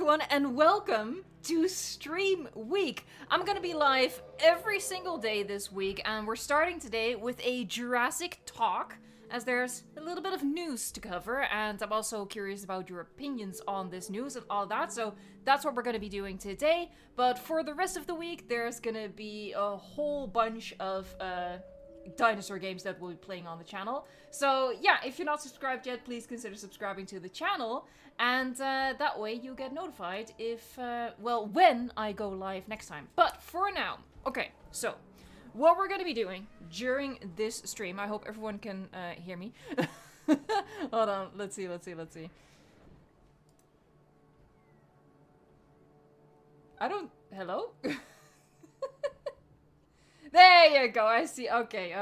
everyone, and welcome to Stream Week. I'm gonna be live every single day this week, and we're starting today with a Jurassic Talk, as there's a little bit of news to cover, and I'm also curious about your opinions on this news and all that, so that's what we're gonna be doing today. But for the rest of the week, there's gonna be a whole bunch of Dinosaur games that we'll be playing on the channel. So yeah, if you're not subscribed yet, please consider subscribing to the channel, and that way you get notified if, well, when I go live next time. But for now, okay, so what we're gonna be doing during this stream, I hope everyone can hear me. Hold on, let's see. Hello? There you go, I see. Okay.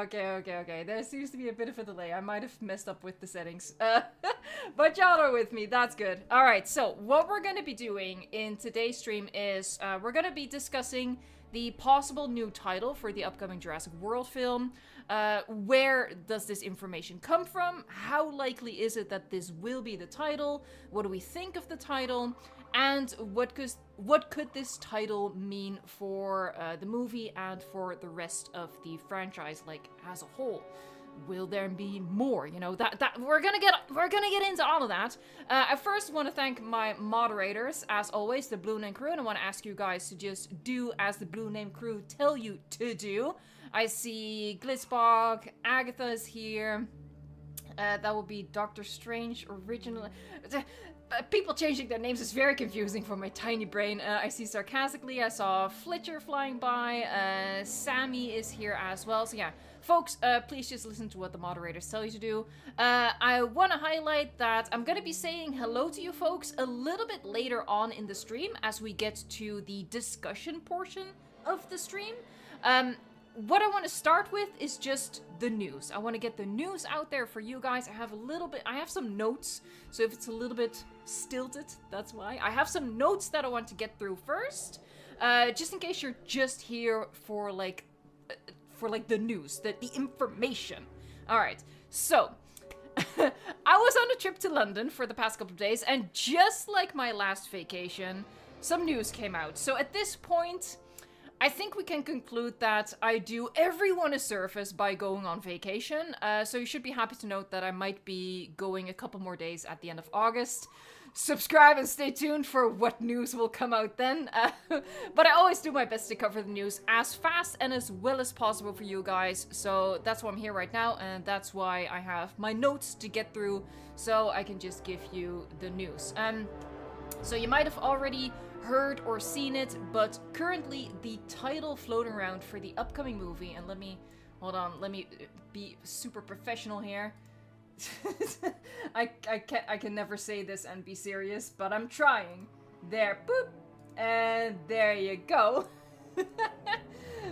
There seems to be a bit of a delay. I might have messed up with the settings. But y'all are with me, that's good. Alright, so what we're going to be doing in today's stream is we're going to be discussing the possible new title for the upcoming Jurassic World film. Where does this information come from? How likely is it that this will be the title? What do we think of the title? And what could this title mean for the movie and for the rest of the franchise, like as a whole? Will there be more? You know, that we're gonna get into all of that. I first want to thank my moderators, as always, the Blue Name Crew, and I want to ask you guys to just do as the Blue Name Crew tell you to do. I see Glitzbog, Agatha is here. That will be Doctor Strange originally. People changing their names is very confusing for my tiny brain. I see Sarcastically, I saw Fletcher flying by, Sammy is here as well. So yeah, folks, please just listen to what the moderators tell you to do. I want to highlight that I'm going to be saying hello to you folks a little bit later on in the stream as we get to the discussion portion of the stream. What I want to start with is just the news. I want to get the news out there for you guys. I have some notes, so if it's a little bit stilted, that's why. I have some notes that I want to get through first, just in case you're just here for like the news, the information. All right, so I was on a trip to London for the past couple of days, and just like my last vacation, some news came out. So at this point, I think we can conclude that I do everyone a service by going on vacation, so you should be happy to note that I might be going a couple more days at the end of August. Subscribe and stay tuned for what news will come out then, but I always do my best to cover the news as fast and as well as possible for you guys, so that's why I'm here right now, and that's why I have my notes to get through, so I can just give you the news. So you might have already heard or seen it, but currently the title floating around for the upcoming movie, and let me be super professional here. I can never say this and be serious, but I'm trying. There, boop, and there you go.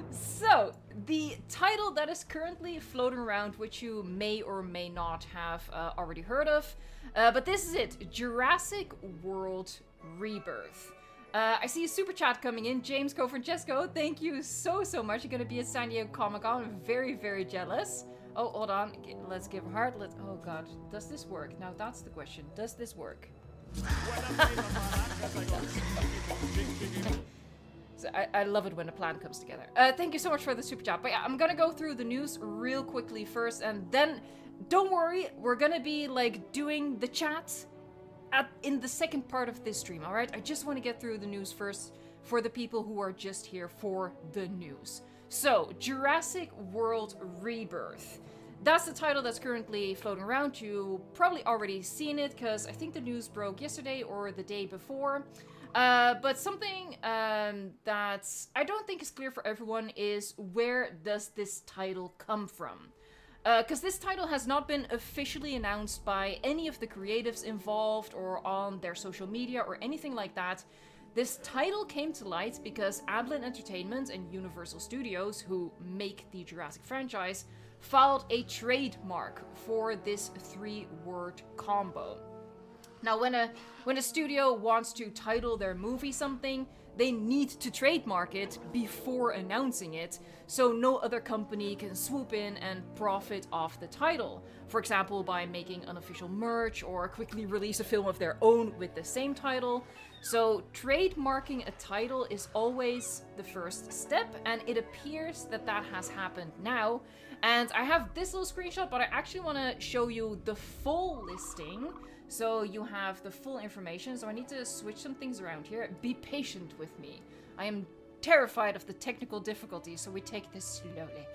So, the title that is currently floating around, which you may or may not have already heard of, but this is it, Jurassic World Rebirth. I see a super chat coming in. James Cofrancesco, thank you so much. You're gonna be at San Diego Comic-Con. I'm very jealous. Oh, hold on. Let's give a heart. Oh god, does this work? Now that's the question. Does this work? So I love it when a plan comes together. Thank you so much for the super chat. But yeah, I'm gonna go through the news real quickly first, and then don't worry, we're gonna be like doing the chat in the second part of this stream, alright? I just want to get through the news first for the people who are just here for the news. So, Jurassic World Rebirth. That's the title that's currently floating around. You probably already seen it, because I think the news broke yesterday or the day before. But something that I don't think is clear for everyone is, where does this title come from? Because this title has not been officially announced by any of the creatives involved or on their social media or anything like that. This title came to light because Amblin Entertainment and Universal Studios, who make the Jurassic franchise, filed a trademark for this three-word combo. Now, when a studio wants to title their movie something, they need to trademark it before announcing it, so no other company can swoop in and profit off the title. For example, by making unofficial merch or quickly release a film of their own with the same title. So trademarking a title is always the first step, and it appears that that has happened now. And I have this little screenshot, but I actually want to show you the full listing, so you have the full information. So I need to switch some things around here. Be patient with me. I am terrified of the technical difficulties, so we take this slowly.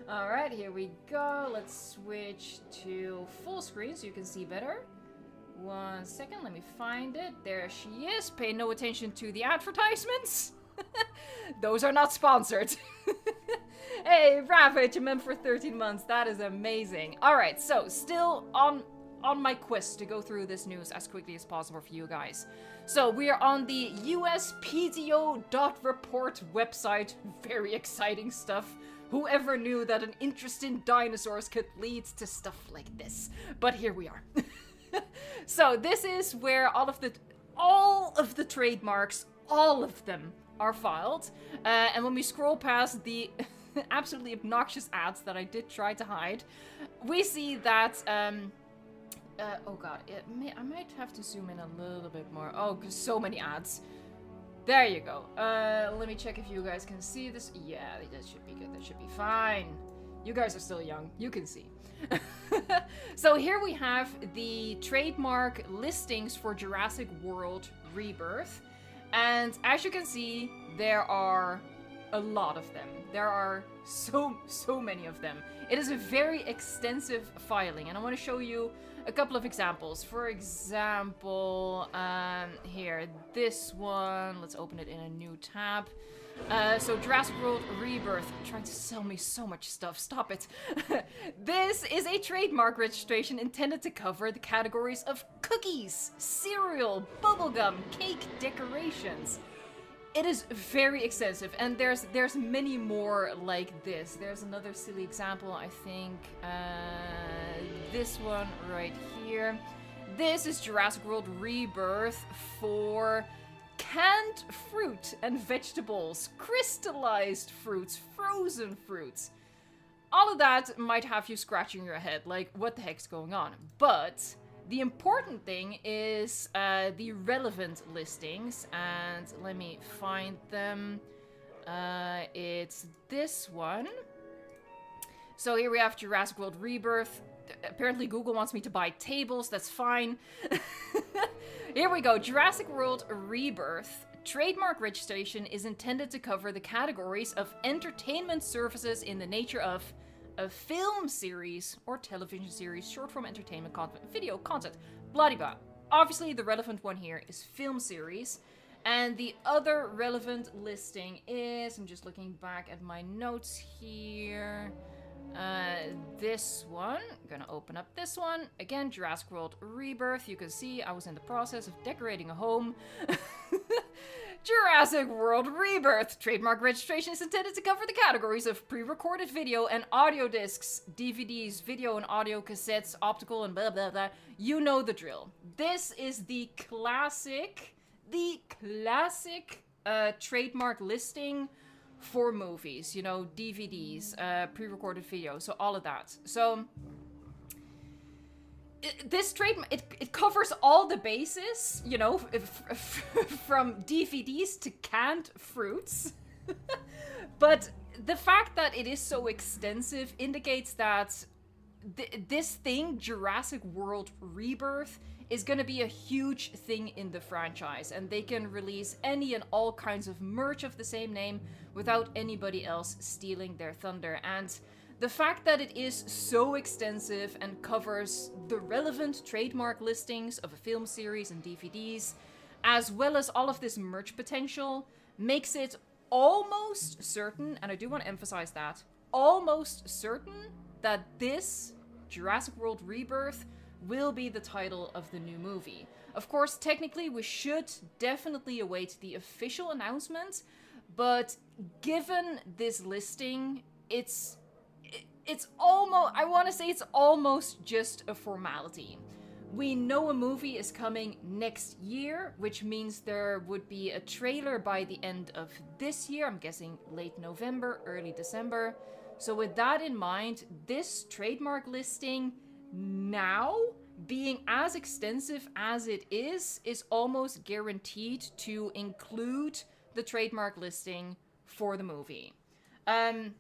Alright, here we go. Let's switch to full screen so you can see better. 1 second, let me find it. There she is. Pay no attention to the advertisements. Those are not sponsored. Hey, Ravage, I'm in for 13 months. That is amazing. Alright, so still on my quest to go through this news as quickly as possible for you guys. So we are on the USPTO.report website. Very exciting stuff. Whoever knew that an interest in dinosaurs could lead to stuff like this? But here we are. So this is where all of the trademarks, all of them, are filed. And when we scroll past the absolutely obnoxious ads that I did try to hide, we see that oh god, I might have to zoom in a little bit more. Oh, because so many ads. There you go. Let me check if you guys can see this. Yeah, that should be good. That should be fine. You guys are still young. You can see. So here we have the trademark listings for Jurassic World Rebirth. And as you can see, there are a lot of them. There are so many of them. It is a very extensive filing, and I want to show you a couple of examples. For example, here, this one. Let's open it in a new tab. So Jurassic World Rebirth, trying to sell me so much stuff, stop it. This is a trademark registration intended to cover the categories of cookies, cereal, bubblegum, cake decorations. It is very extensive, and there's many more like this. There's another silly example, I think, this one right here. This is Jurassic World Rebirth for canned fruit and vegetables, crystallized fruits, frozen fruits. All of that might have you scratching your head, like, what the heck's going on? But the important thing is the relevant listings, and let me find them. It's this one. So here we have Jurassic World Rebirth. Apparently Google wants me to buy tables, that's fine. Here we go, Jurassic World Rebirth. Trademark registration is intended to cover the categories of entertainment services in the nature of a film series or television series, short-form entertainment content, video content, blah blah. Obviously, the relevant one here is film series, and the other relevant listing is, I'm just looking back at my notes here, this one. I'm gonna open up this one. Again, Jurassic World Rebirth. You can see I was in the process of decorating a home. Jurassic World Rebirth. Trademark registration is intended to cover the categories of pre-recorded video and audio discs, DVDs, video and audio cassettes, optical and blah blah blah. You know the drill. This is the classic trademark listing for movies, you know, DVDs, pre-recorded video, so all of that. So this trademark, it covers all the bases, you know, from DVDs to canned fruits. But the fact that it is so extensive indicates that this thing, Jurassic World Rebirth, is going to be a huge thing in the franchise, and they can release any and all kinds of merch of the same name without anybody else stealing their thunder. And the fact that it is so extensive and covers the relevant trademark listings of a film series and DVDs, as well as all of this merch potential, makes it almost certain, and I do want to emphasize that, almost certain that this Jurassic World Rebirth will be the title of the new movie. Of course, technically, we should definitely await the official announcement, but given this listing, it's almost, I want to say it's almost just a formality. We know a movie is coming next year, which means there would be a trailer by the end of this year. I'm guessing late November, early December. So with that in mind, this trademark listing now, being as extensive as it is almost guaranteed to include the trademark listing for the movie. Alright,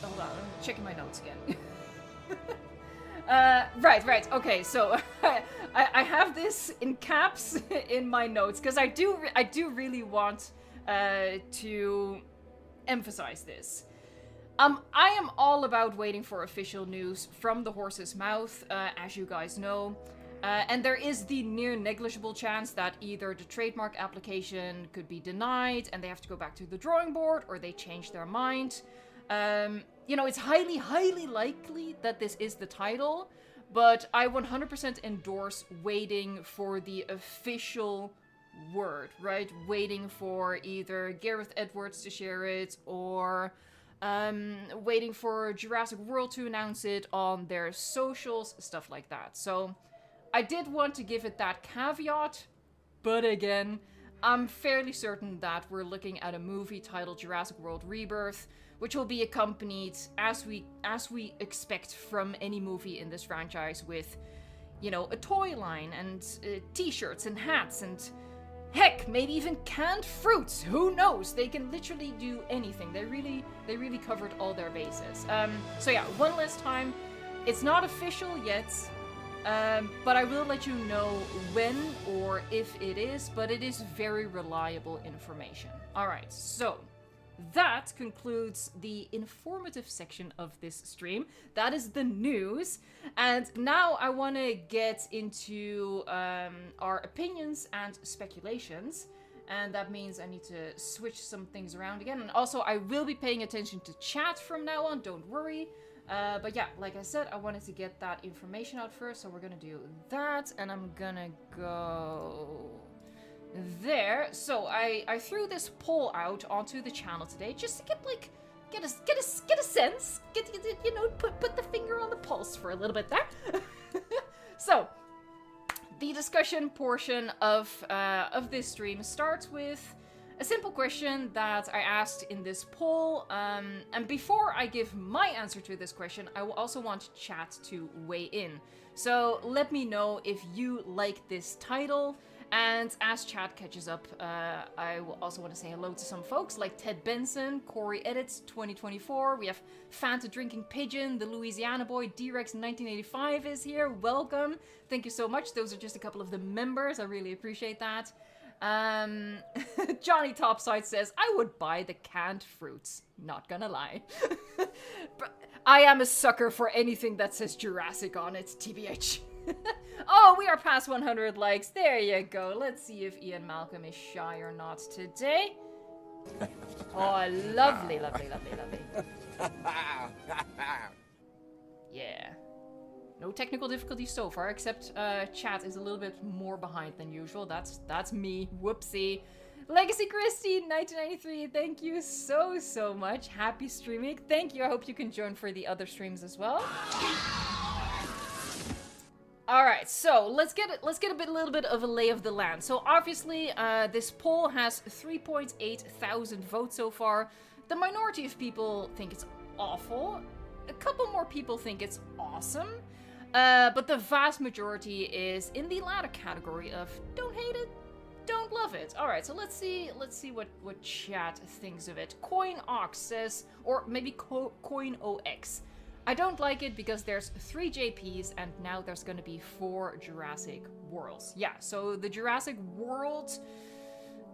hold on, I'm checking my notes again. Right. Okay, so I have this in caps in my notes because I do really want to emphasize this. I am all about waiting for official news from the horse's mouth, as you guys know. And there is the near negligible chance that either the trademark application could be denied and they have to go back to the drawing board, or they change their mind. You know, it's highly likely that this is the title, but I 100% endorse waiting for the official word, right? Waiting for either Gareth Edwards to share it, or waiting for Jurassic World to announce it on their socials, stuff like that. So I did want to give it that caveat, but again, I'm fairly certain that we're looking at a movie titled Jurassic World Rebirth, which will be accompanied, as we expect from any movie in this franchise, with, you know, a toy line and t-shirts and hats and heck, maybe even canned fruits. Who knows? They can literally do anything. They really covered all their bases. So yeah, one last time, it's not official yet. But I will let you know when or if it is, but it is very reliable information. Alright, so that concludes the informative section of this stream. That is the news. And now I want to get into our opinions and speculations. And that means I need to switch some things around again. And also, I will be paying attention to chat from now on, don't worry. But yeah, like I said, I wanted to get that information out first, so we're gonna do that, and I'm gonna go there. So I threw this poll out onto the channel today, just to get a sense, you know, put the finger on the pulse for a little bit there. So the discussion portion of this stream starts with a simple question that I asked in this poll, and before I give my answer to this question, I will also want chat to weigh in. So let me know if you like this title, and as chat catches up, I will also want to say hello to some folks like Ted Benson, Corey Edits 2024, we have Fanta Drinking Pigeon, the Louisiana Boy, D-Rex 1985 is here, welcome, thank you so much, those are just a couple of the members, I really appreciate that. Johnny Topside says, I would buy the canned fruits. Not gonna lie. But I am a sucker for anything that says Jurassic on it, TBH. Oh, we are past 100 likes. There you go. Let's see if Ian Malcolm is shy or not today. Oh, lovely. Yeah. No technical difficulties so far, except chat is a little bit more behind than usual. That's me. Whoopsie. Legacy Christie, 1993, thank you so much. Happy streaming. Thank you. I hope you can join for the other streams as well. Alright, so let's get a little bit of a lay of the land. So obviously, this poll has 3.8 thousand votes so far. The minority of people think it's awful. A couple more people think it's awesome. But the vast majority is in the latter category of don't hate it, don't love it. Alright, so let's see what chat thinks of it. CoinOx says, or maybe CoinOX. I don't like it because there's 3 JPs and now there's gonna be 4 Jurassic Worlds. Yeah, so the Jurassic World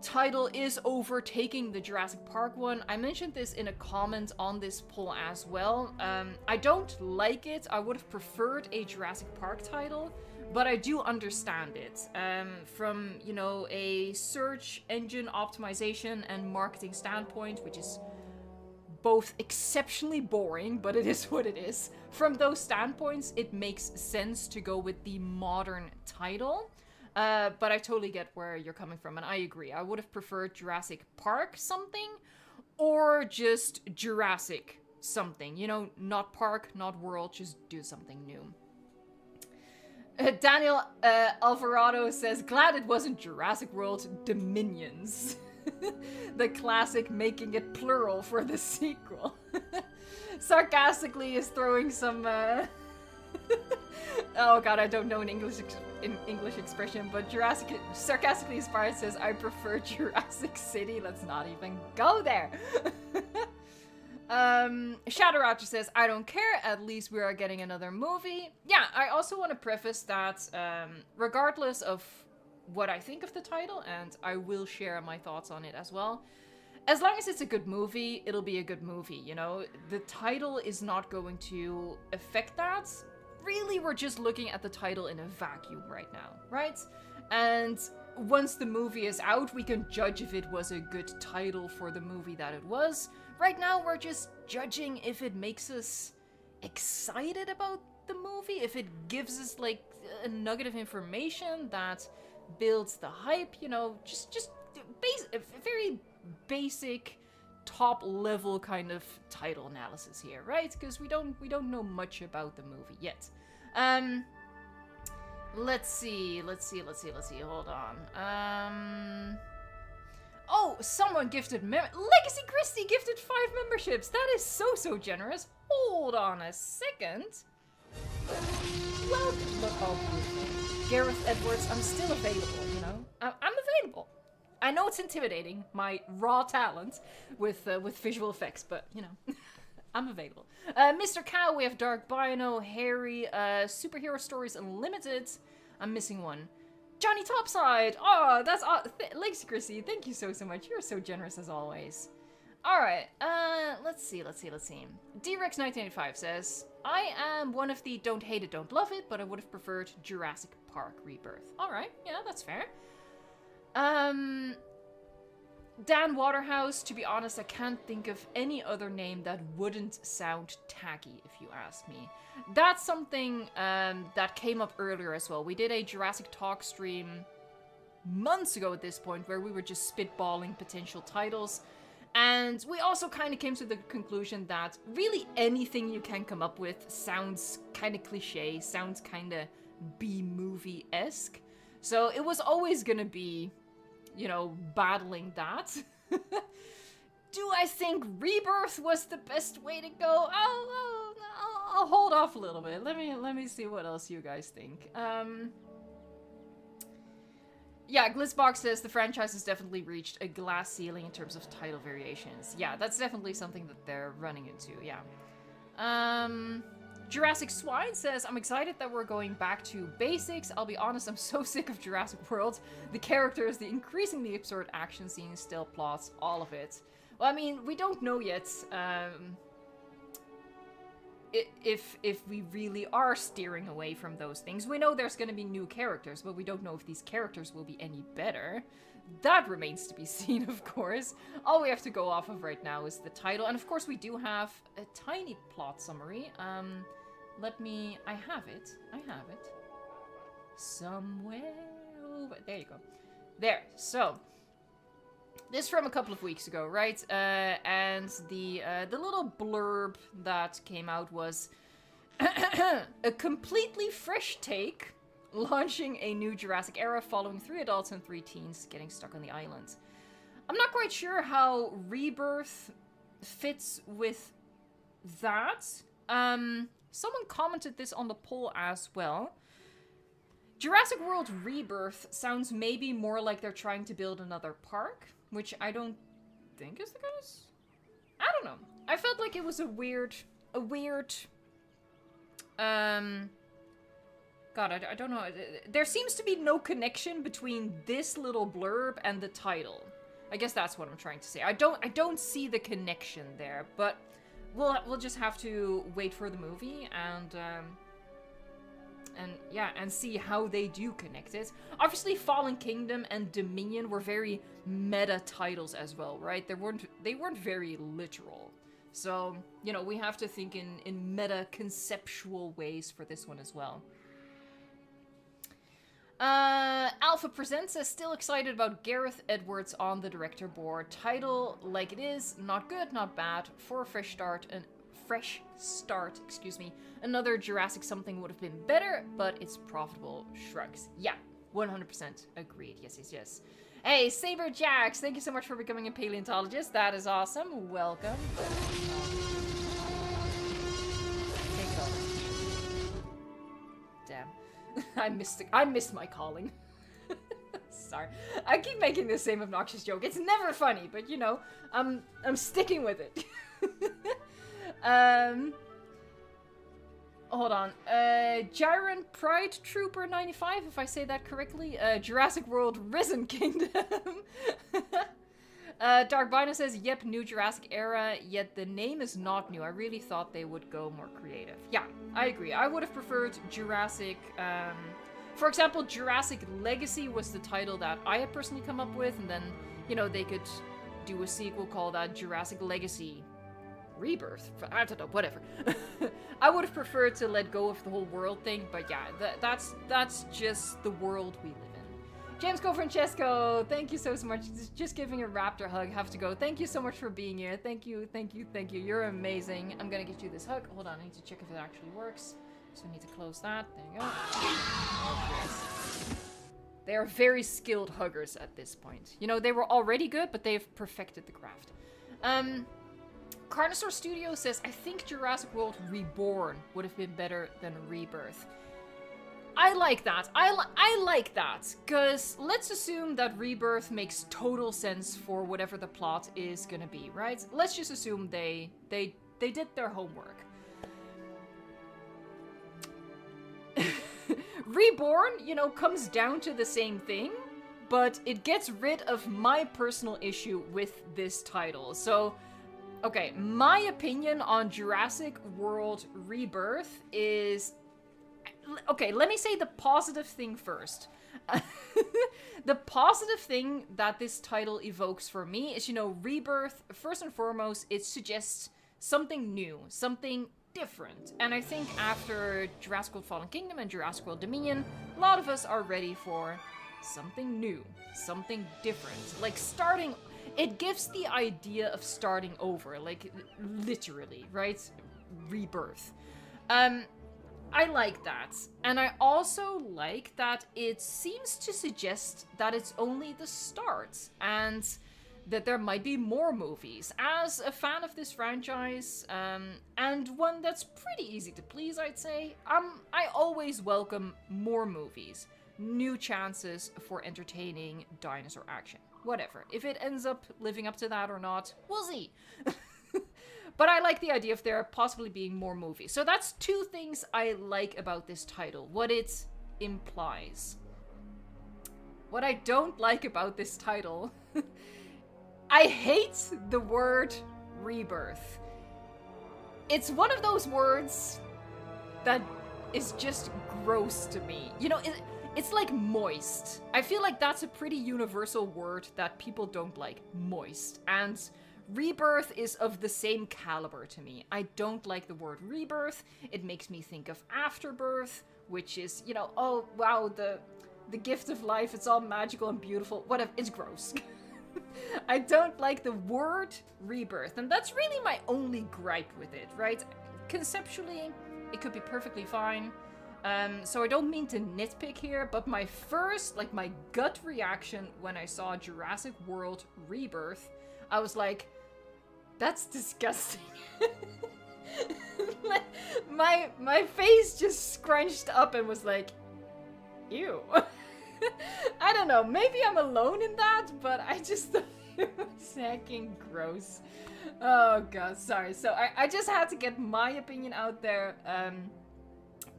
title is overtaking the Jurassic Park one. I mentioned this in a comment on this poll as well. I don't like it. I would have preferred a Jurassic Park title, but I do understand it. From, you know, a search engine optimization and marketing standpoint, which is both exceptionally boring, but it is what it is. From those standpoints, it makes sense to go with the modern title. But I totally get where you're coming from, and I agree. I would have preferred Jurassic Park something, or just Jurassic something. You know, not Park, not World, just do something new. Daniel Alvarado says, glad it wasn't Jurassic World Dominions. The classic making it plural for the sequel. Sarcastically is throwing some, oh god, I don't know an English expression, but sarcastically inspired says, I prefer Jurassic City. Let's not even go there. Shadow Raptor says, I don't care, at least we are getting another movie. Yeah, I also want to preface that, regardless of what I think of the title, and I will share my thoughts on it as well, as long as it's a good movie, it'll be a good movie, you know? The title is not going to affect that. Really, we're just looking at the title in a vacuum right now, right? And once the movie is out, we can judge if it was a good title for the movie that it was. Right now, we're just judging if it makes us excited about the movie, if it gives us, like, a nugget of information that builds the hype, you know, just very basic, top-level kind of title analysis here, right? Because we don't know much about the movie yet. Let's see, hold on. Oh, someone gifted Legacy Christie gifted 5 memberships. That is so generous. Hold on a second. Welcome. Oh, Gareth Edwards, I'm still available, you know? I'm available. I know it's intimidating, my raw talent with visual effects, but, you know, I'm available. Mr. Cow, we have Dark Bino, Harry, Superhero Stories Unlimited. I'm missing one. Johnny Topside! Oh, that's Legacy Chrissy, thank you so much. You're so generous as always. Alright, let's see. D-Rex1985 says, I am one of the don't hate it, don't love it, but I would have preferred Jurassic Park Rebirth. Alright, yeah, that's fair. Dan Waterhouse, to be honest, I can't think of any other name that wouldn't sound tacky, if you ask me. That's something that came up earlier as well. We did a Jurassic Talk stream months ago at this point, where we were just spitballing potential titles. And we also kind of came to the conclusion that really anything you can come up with sounds kind of cliche, sounds kind of B-movie-esque. So it was always gonna be, you know, battling that. Do I think Rebirth was the best way to go? I'll hold off a little bit. Let me see what else you guys think. Yeah, Glitzbox says the franchise has definitely reached a glass ceiling in terms of title variations. Yeah, that's definitely something that they're running into, yeah. Jurassic Swine says, I'm excited that we're going back to basics. I'll be honest, I'm so sick of Jurassic World. The characters, the increasingly absurd action scenes, still plots, all of it. Well, I mean, we don't know yet if we really are steering away from those things. We know there's going to be new characters, but we don't know if these characters will be any better. That remains to be seen, of course. All we have to go off of right now is the title. And of course, we do have a tiny plot summary. I have it. Somewhere over... There you go. There. So, this is from a couple of weeks ago, right? And the little blurb that came out was a completely fresh take, launching a new Jurassic era following 3 adults and 3 teens getting stuck on the island. I'm not quite sure how Rebirth fits with that. Someone commented this on the poll as well. Jurassic World Rebirth sounds maybe more like they're trying to build another park, which I don't think is the case. I don't know. I felt like it was a weird, God, I don't know. There seems to be no connection between this little blurb and the title. I guess that's what I'm trying to say. I don't see the connection there, but we'll just have to wait for the movie and see how they do connect it. Obviously, Fallen Kingdom and Dominion were very meta titles as well, right? They weren't very literal. So, you know, we have to think in meta conceptual ways for this one as well. Alpha Presents is still excited about Gareth Edwards on the director board. Title like it is, not good, not bad, for a fresh start and fresh start, excuse me. Another Jurassic something would have been better, but it's profitable. Shrugs. Yeah, 100% agreed. Yes, yes, yes. Hey, Saber Jax, thank you so much for becoming a paleontologist. That is awesome. Welcome. Take it over. Damn. I missed my calling. Sorry. I keep making the same obnoxious joke. It's never funny, but you know, I'm sticking with it. Hold on. Gyron Pride Trooper 95, if I say that correctly. Jurassic World Risen Kingdom. Dark Bino says, yep, new Jurassic era, yet the name is not new. I really thought they would go more creative. Yeah, I agree. I would have preferred Jurassic, for example, Jurassic Legacy was the title that I had personally come up with, and then, you know, they could do a sequel called Jurassic Legacy Rebirth. I don't know, whatever. I would have preferred to let go of the whole world thing, but yeah, that's just the world we live in. James Go Francesco, thank you so much. Just giving a raptor hug, have to go. Thank you so much for being here. Thank you, thank you, thank you. You're amazing. I'm gonna get you this hug. Hold on, I need to check if it actually works. So I need to close that. There you go. They are very skilled huggers at this point. You know, they were already good, but they've perfected the craft. Carnosaur Studio says, I think Jurassic World Reborn would have been better than Rebirth. I like that. I like that. Because let's assume that Rebirth makes total sense for whatever the plot is gonna be, right? Let's just assume they did their homework. Reborn, you know, comes down to the same thing, but it gets rid of my personal issue with this title. So, okay, my opinion on Jurassic World Rebirth is... Okay, let me say the positive thing first. The positive thing that this title evokes for me is, you know, Rebirth, first and foremost, it suggests something new, something different. And I think after Jurassic World Fallen Kingdom and Jurassic World Dominion, a lot of us are ready for something new, something different. Like starting... It gives the idea of starting over, like literally, right? Rebirth. I like that. And I also like that it seems to suggest that it's only the start and that there might be more movies. As a fan of this franchise, and one that's pretty easy to please, I'd say, I always welcome more movies, new chances for entertaining dinosaur action. Whatever. If it ends up living up to that or not, we'll see. But I like the idea of there possibly being more movies. So that's two things I like about this title. What it implies. What I don't like about this title... I hate the word rebirth. It's one of those words that is just gross to me. You know, it's like moist. I feel like that's a pretty universal word that people don't like. Moist. And rebirth is of the same caliber to me. I don't like the word rebirth. It makes me think of afterbirth, which is, you know, oh wow, the gift of life, it's all magical and beautiful. Whatever, it's gross. I don't like the word rebirth, and that's really my only gripe with it, right? Conceptually, it could be perfectly fine. So I don't mean to nitpick here, but my first, like my gut reaction when I saw Jurassic World Rebirth, I was like, that's disgusting. my face just scrunched up and was like, ew. I don't know, maybe I'm alone in that, but I just thought it was hecking gross. Oh god, sorry. So I just had to get my opinion out there.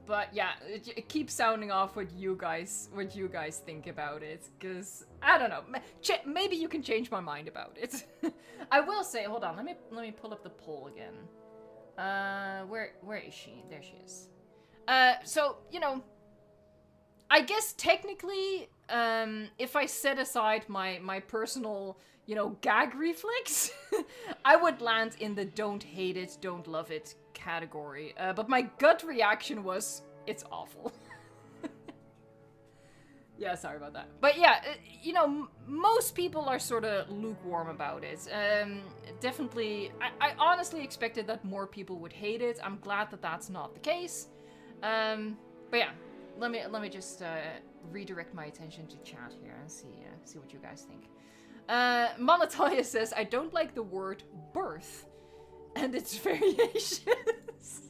But yeah, it keeps sounding off what you guys think about it, because I don't know. Maybe you can change my mind about it. I will say, hold on, let me pull up the poll again. Where is she? There she is. So you know, I guess technically, if I set aside my personal, you know, gag reflex, I would land in the don't hate it, don't love it category. But my gut reaction was, it's awful. Yeah, sorry about that. But yeah, you know, most people are sort of lukewarm about it. Definitely, I honestly expected that more people would hate it. I'm glad that that's not the case. But yeah, let me just redirect my attention to chat here and see what you guys think. Monatoya says, I don't like the word birth and its variations.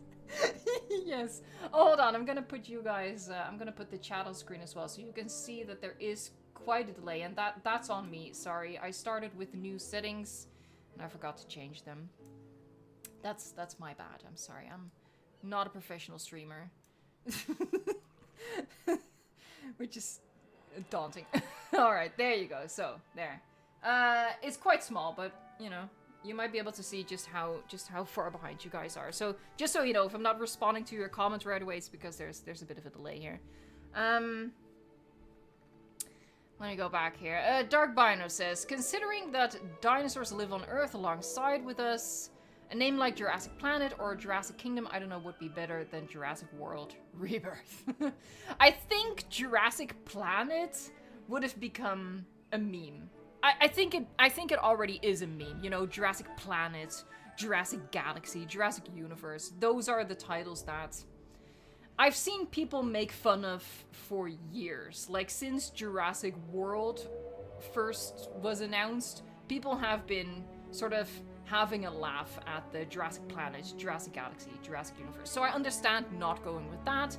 Yes. Hold on, I'm gonna put you guys, I'm gonna put the chat on screen as well so you can see that there is quite a delay, and that's on me. Sorry, I started with new settings and I forgot to change them. That's my bad. I'm sorry. I'm not a professional streamer. Which is daunting. Alright, there you go. So, there. It's quite small, but, you know, you might be able to see just how far behind you guys are. So, just so you know, if I'm not responding to your comments right away, it's because there's a bit of a delay here. Let me go back here. Dark Bino says, considering that dinosaurs live on Earth alongside with us, a name like Jurassic Planet or Jurassic Kingdom, I don't know, would be better than Jurassic World Rebirth. I think Jurassic Planet would have become a meme. I think it already is a meme. You know, Jurassic Planet, Jurassic Galaxy, Jurassic Universe. Those are the titles that I've seen people make fun of for years. Like, since Jurassic World first was announced, people have been sort of having a laugh at the Jurassic Planet, Jurassic Galaxy, Jurassic Universe. So I understand not going with that.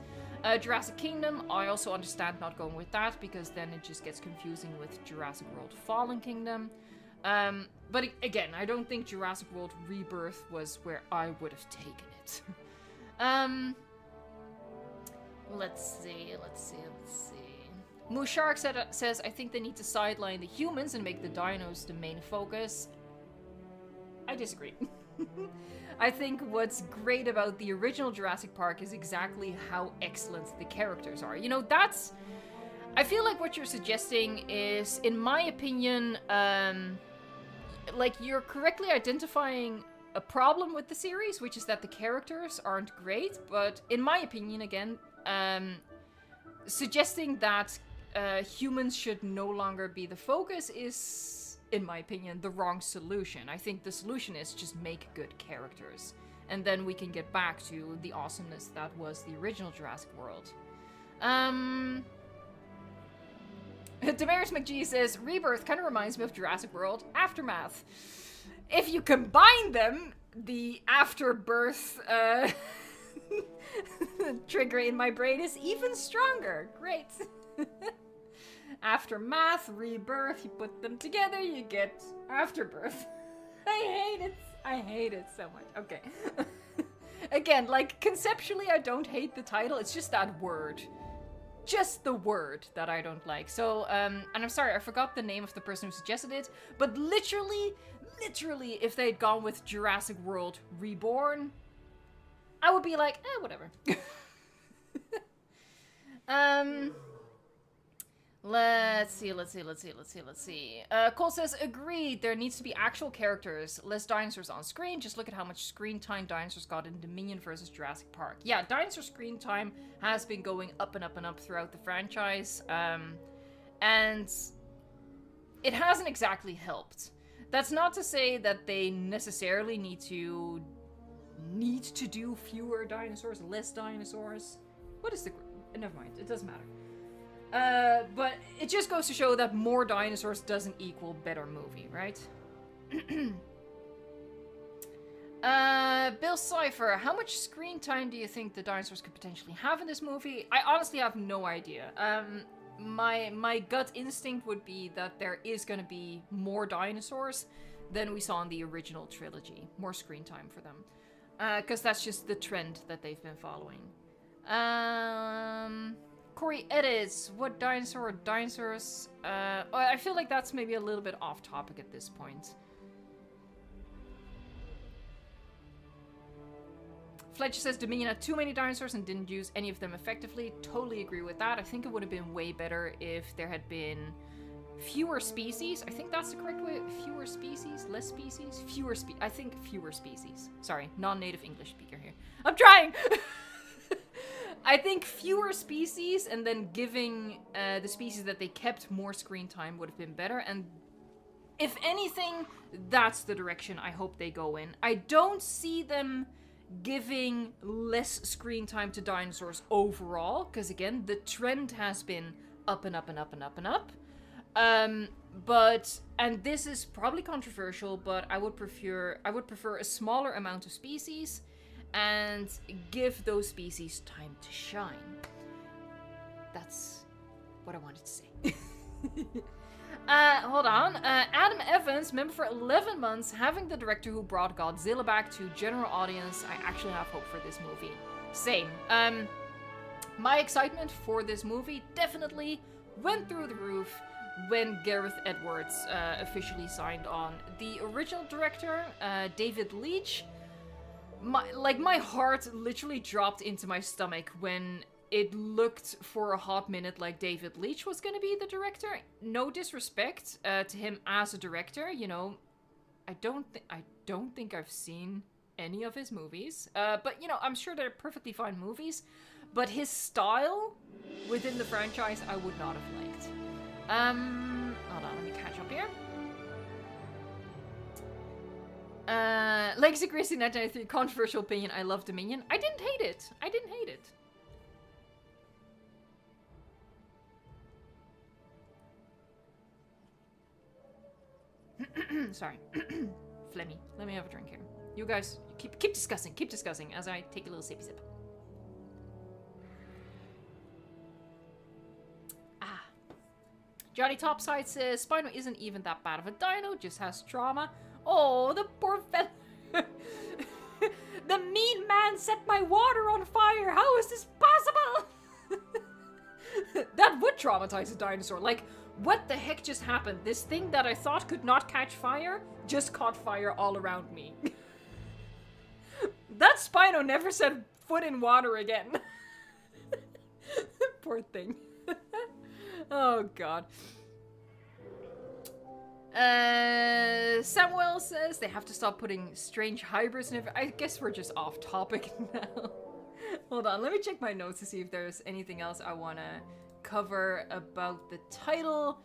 Jurassic Kingdom, I also understand not going with that, because then it just gets confusing with Jurassic World Fallen Kingdom. But again, I don't think Jurassic World Rebirth was where I would have taken it. Let's see. Mushark says, I think they need to sideline the humans and make the dinos the main focus. I disagree. I think what's great about the original Jurassic Park is exactly how excellent the characters are. You know, that's... I feel like what you're suggesting is, in my opinion, like, you're correctly identifying a problem with the series, which is that the characters aren't great, but in my opinion, again, suggesting that humans should no longer be the focus is, in my opinion, the wrong solution. I think the solution is just make good characters, and then we can get back to the awesomeness that was the original Jurassic World. Damaris McGee says, Rebirth kind of reminds me of Jurassic World Aftermath. If you combine them, the afterbirth trigger in my brain is even stronger. Great. Aftermath, Rebirth, you put them together, you get Afterbirth. I hate it so much. Okay. Again, like, conceptually I don't hate the title, it's just that word. Just the word that I don't like. So, and I'm sorry, I forgot the name of the person who suggested it, but literally, if they'd gone with Jurassic World Reborn, I would be like, whatever. Let's see. Cole says, agreed, there needs to be actual characters, less dinosaurs on screen. Just look at how much screen time dinosaurs got in Dominion versus Jurassic Park. Yeah, dinosaur screen time has been going up and up and up throughout the franchise. And it hasn't exactly helped. That's not to say that they necessarily need to do fewer dinosaurs, less dinosaurs. What is the... Never mind, it doesn't matter. But it just goes to show that more dinosaurs doesn't equal better movie, right? Bill Cipher, how much screen time do you think the dinosaurs could potentially have in this movie? I honestly have no idea. My gut instinct would be that there is going to be more dinosaurs than we saw in the original trilogy. More screen time for them. Because that's just the trend that they've been following. Corey edits, what dinosaurs? I feel like that's maybe a little bit off topic at this point. Fletcher says Dominion had too many dinosaurs and didn't use any of them effectively. Totally agree with that. I think it would have been way better if there had been fewer species. I think that's the correct way. Fewer species? Less species? I think fewer species. Sorry, non-native English speaker here. I'm trying! I think fewer species and then giving the species that they kept more screen time would have been better. And if anything, that's the direction I hope they go in. I don't see them giving less screen time to dinosaurs overall, because again, the trend has been up and up and up and up and up. But, and this is probably controversial, but I would prefer a smaller amount of species and give those species time to shine. That's what I wanted to say. Hold on. Adam Evans, member for 11 months, having the director who brought Godzilla back to general audience. I actually have hope for this movie. Same. My excitement for this movie definitely went through the roof when Gareth Edwards officially signed on. The original director, David Leitch, my heart literally dropped into my stomach when it looked for a hot minute like David Leitch was gonna be the director. No disrespect to him as a director, you know. I don't think I've seen any of his movies, but you know, I'm sure they're perfectly fine movies. But his style within the franchise, I would not have liked. Hold on, let me catch up here. Legacy Christie 1993, controversial opinion. I love Dominion. I didn't hate it. I didn't hate it. Sorry. Flemmy. Let me have a drink here. You guys keep discussing as I take a little sippy sip. Johnny Topside says, Spino isn't even that bad of a dino, just has trauma. Oh, the poor fella. The mean man set my water on fire. How is this possible? That would traumatize a dinosaur. Like, what the heck just happened? This thing that I thought could not catch fire just caught fire all around me. That Spino never set foot in water again. Poor thing. Oh god. Samuel says they have to stop putting strange hybrids in I guess we're just off topic now. Hold on, let me check my notes to see if there's anything else I want to cover about the title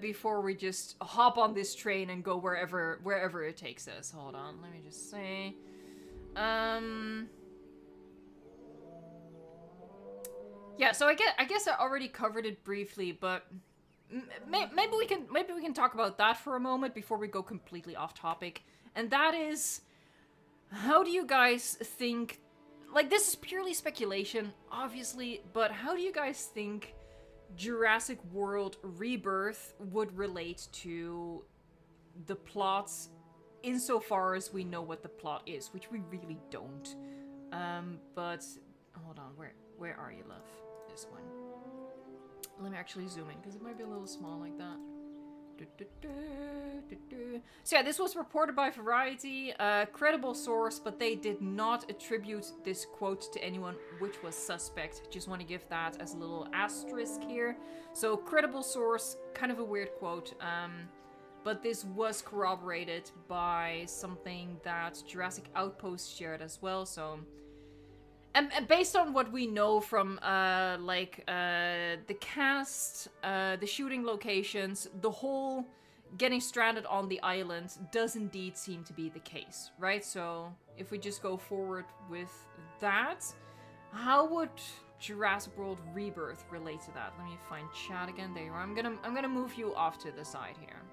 before we just hop on this train and go wherever it takes us. Hold on, let me just say. Yeah, so I guess I already covered it briefly, but maybe we can talk about that for a moment before we go completely off topic. And that is, how do you guys think, like, this is purely speculation, obviously, but how do you guys think Jurassic World Rebirth would relate to the plots insofar as we know what the plot is, which we really don't. But hold on, where are you, love? This one. Let me actually zoom in because it might be a little small like that. So yeah, this was reported by Variety, credible source, but they did not attribute this quote to anyone, which was suspect. Just want to give that as a little asterisk here. So credible source, kind of a weird quote, but this was corroborated by something that Jurassic Outpost shared as well. So, and based on what we know from the cast, the shooting locations, the whole getting stranded on the island does indeed seem to be the case, right? So if we just go forward with that, how would Jurassic World Rebirth relate to that? Let me find chat again. There you are. I'm gonna move you off to the side here.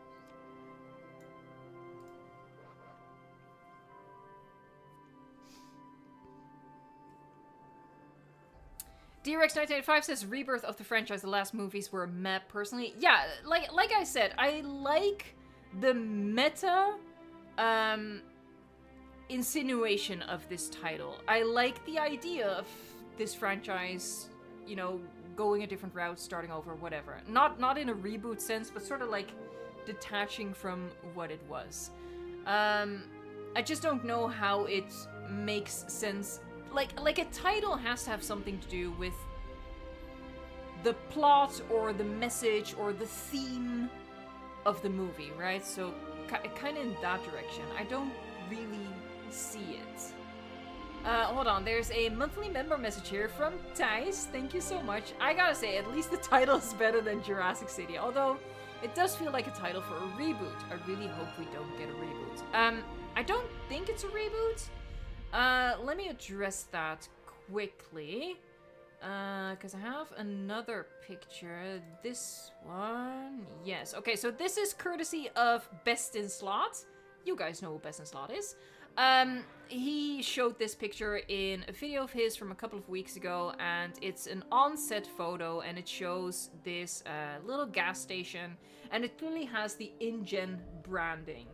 DRX1985 says Rebirth of the franchise, the last movies were meh personally. Yeah, like I said, I like the meta insinuation of this title. I like the idea of this franchise, you know, going a different route, starting over, whatever. Not in a reboot sense, but sort of like detaching from what it was. I just don't know how it makes sense. Like a title has to have something to do with the plot or the message or the theme of the movie, right? So kind of in that direction. I don't really see it. Hold on, there's a monthly member message here from Thijs. Thank you so much. I gotta say, at least the title is better than Jurassic City, although it does feel like a title for a reboot. I really hope we don't get a reboot. I don't think it's a reboot. Let me address that quickly. Because I have another picture. This one. Yes. Okay, so this is courtesy of Best in Slot. You guys know who Best in Slot is. He showed this picture in a video of his from a couple of weeks ago, and it's an on-set photo, and it shows this little gas station, and it clearly has the InGen branding.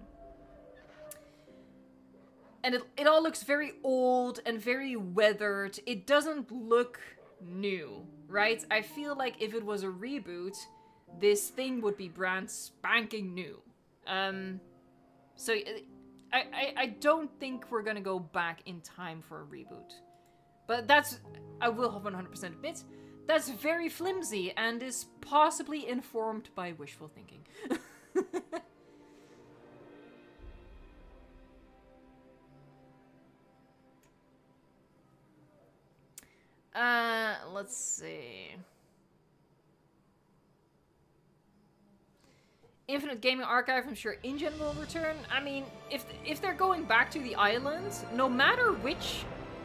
And it all looks very old and very weathered. It doesn't look new, right? I feel like if it was a reboot, this thing would be brand spanking new. So I don't think we're gonna go back in time for a reboot. But that's, I will 100% admit, that's very flimsy and is possibly informed by wishful thinking. Let's see. Infinite Gaming Archive, I'm sure InGen will return. I mean, if they're going back to the island, no matter which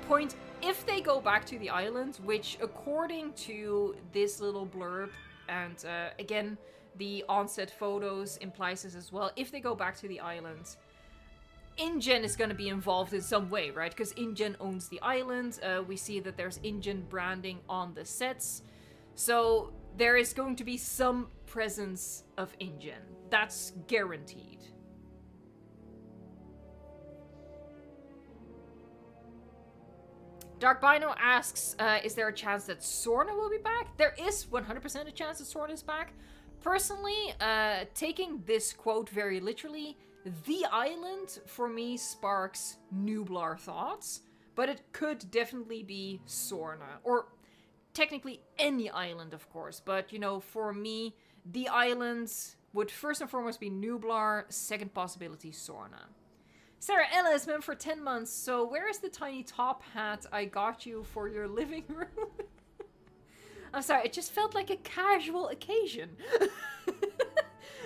point, if they go back to the island, which according to this little blurb, and again, the onset photos implies this as well, if they go back to the island, InGen is going to be involved in some way, right? Because InGen owns the island. We see that there's InGen branding on the sets. So there is going to be some presence of InGen. That's guaranteed. Dark Bino asks, is there a chance that Sorna will be back? There is 100% a chance that Sorna is back. Personally, taking this quote very literally, the island, for me, sparks Nublar thoughts, but it could definitely be Sorna, or technically any island, of course, but, you know, for me, the islands would first and foremost be Nublar, second possibility, Sorna. Sarah Ellis, member for 10 months, so where is the tiny top hat I got you for your living room? I'm sorry, it just felt like a casual occasion.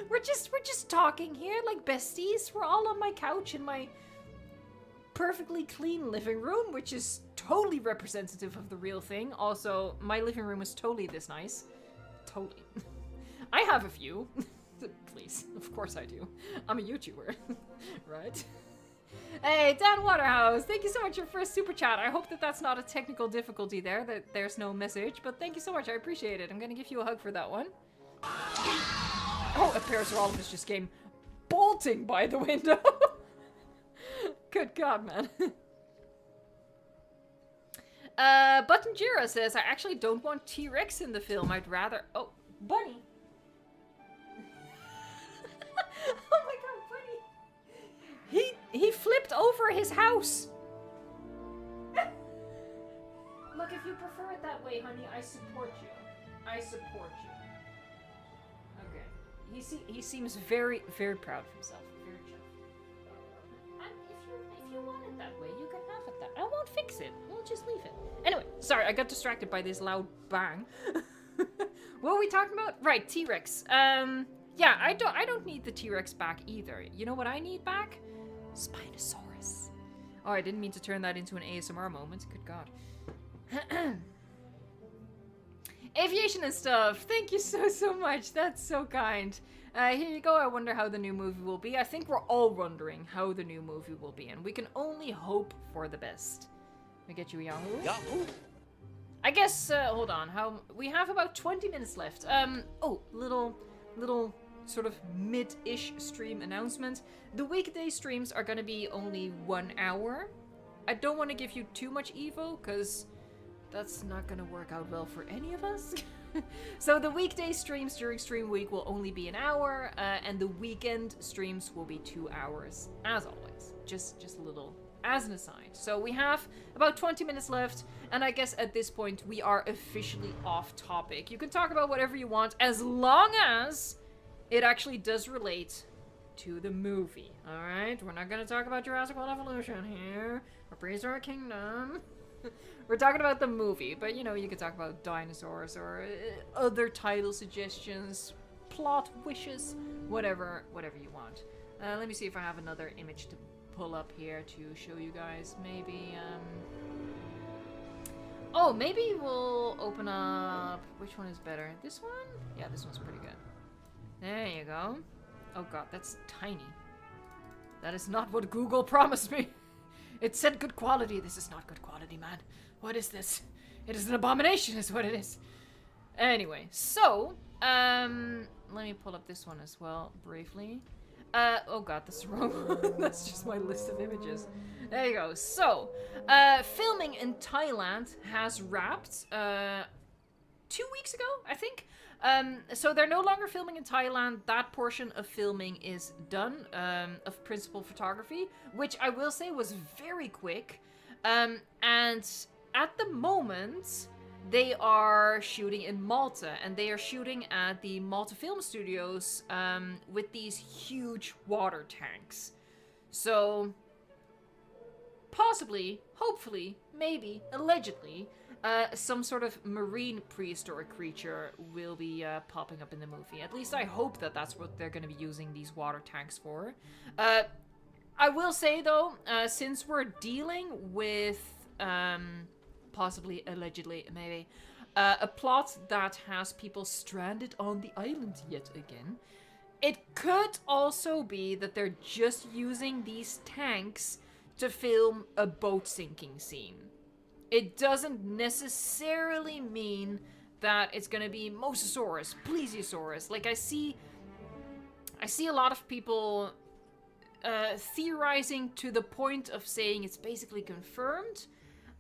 We're just talking here like besties. We're all on my couch in my perfectly clean living room, which is totally representative of the real thing. Also, my living room is totally this nice. Totally. I have a few. Please, of course I do. I'm a YouTuber, right? Hey, Dan Waterhouse, thank you so much for your first super chat. I hope that that's not a technical difficulty there, that there's no message, but thank you so much. I appreciate it. I'm gonna give you a hug for that one. Oh, a Parasaurolophus just came bolting by the window. Good God, man. Button Jira says, I actually don't want T-Rex in the film. I'd rather... Oh, Bunny. Oh my God, Bunny. He flipped over his house. Look, if you prefer it that way, honey, I support you. I support you. Okay. He seems very, very proud of himself. Very chuffed. And if you want it that way, you can have it that. I won't fix it. We'll just leave it. Anyway, sorry, I got distracted by this loud bang. What were we talking about? Right, T-Rex. Yeah, I don't need the T-Rex back either. You know what I need back? Spinosaurus. Oh, I didn't mean to turn that into an ASMR moment. Good God. Aviation and stuff. Thank you so much. That's so kind. Here you go. I wonder how the new movie will be. I think we're all wondering how the new movie will be, and we can only hope for the best. Let me get you a Yahoo. Yahoo! I guess, hold on. We have about 20 minutes left. Oh, little sort of mid-ish stream announcement. The weekday streams are gonna be only 1 hour. I don't want to give you too much Evo, because that's not gonna work out well for any of us. So the weekday streams during stream week will only be 1 hour, and the weekend streams will be 2 hours, as always. Just a little as an aside. So we have about 20 minutes left, and I guess at this point we are officially off topic. You can talk about whatever you want, as long as it actually does relate to the movie. Alright? We're not gonna talk about Jurassic World Evolution here, or Prehistoric Kingdom. We're talking about the movie, but you know, you could talk about dinosaurs or other title suggestions, plot wishes, whatever you want. Let me see if I have another image to pull up here to show you guys. Maybe, oh, maybe we'll open up... Which one is better? This one? Yeah, this one's pretty good. There you go. Oh god, that's tiny. That is not what Google promised me. It said good quality. This is not good quality, man. What is this? It is an abomination is what it is. Anyway, so, let me pull up this one as well, briefly. Oh god, that's wrong. That's just my list of images. There you go. So, filming in Thailand has wrapped, 2 weeks ago, I think. So they're no longer filming in Thailand. That portion of filming is done, of principal photography, which I will say was very quick. And at the moment, they are shooting in Malta, and they are shooting at the Malta Film Studios with these huge water tanks. So, possibly, hopefully, maybe, allegedly, some sort of marine prehistoric creature will be popping up in the movie. At least I hope that that's what they're going to be using these water tanks for. I will say, though, since we're dealing with... possibly, allegedly, maybe, a plot that has people stranded on the island yet again. It could also be that they're just using these tanks to film a boat sinking scene. It doesn't necessarily mean that it's gonna be Mosasaurus, Plesiosaurus. Like, I see a lot of people theorizing to the point of saying it's basically confirmed.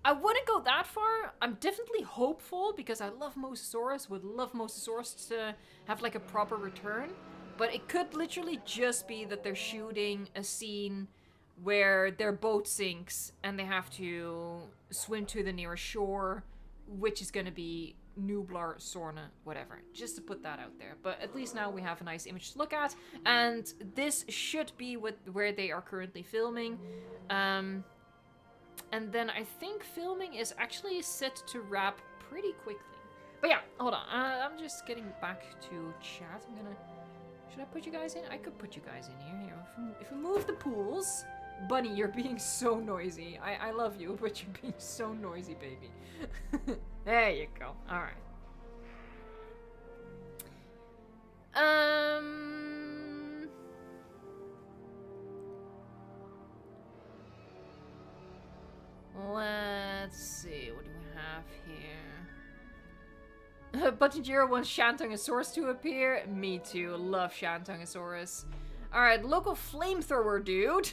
I wouldn't go that far. I'm definitely hopeful because I love Mosasaurus, would love Mosasaurus to have like a proper return. But it could literally just be that they're shooting a scene where their boat sinks and they have to swim to the nearest shore, which is going to be Nublar, Sorna, whatever. Just to put that out there. But at least now we have a nice image to look at. And this should be where they are currently filming. And then I think filming is actually set to wrap pretty quickly. But yeah, hold on. I'm just getting back to chat. I'm gonna... Should I put you guys in? I could put you guys in here. If we move the pools... Bunny, you're being so noisy. I love you, but you're being so noisy, baby. There you go. Alright. Let's see, what do we have here? Buttonjiro wants Shantongosaurus to appear. Me too, love Shantongosaurus. Alright, local flamethrower dude.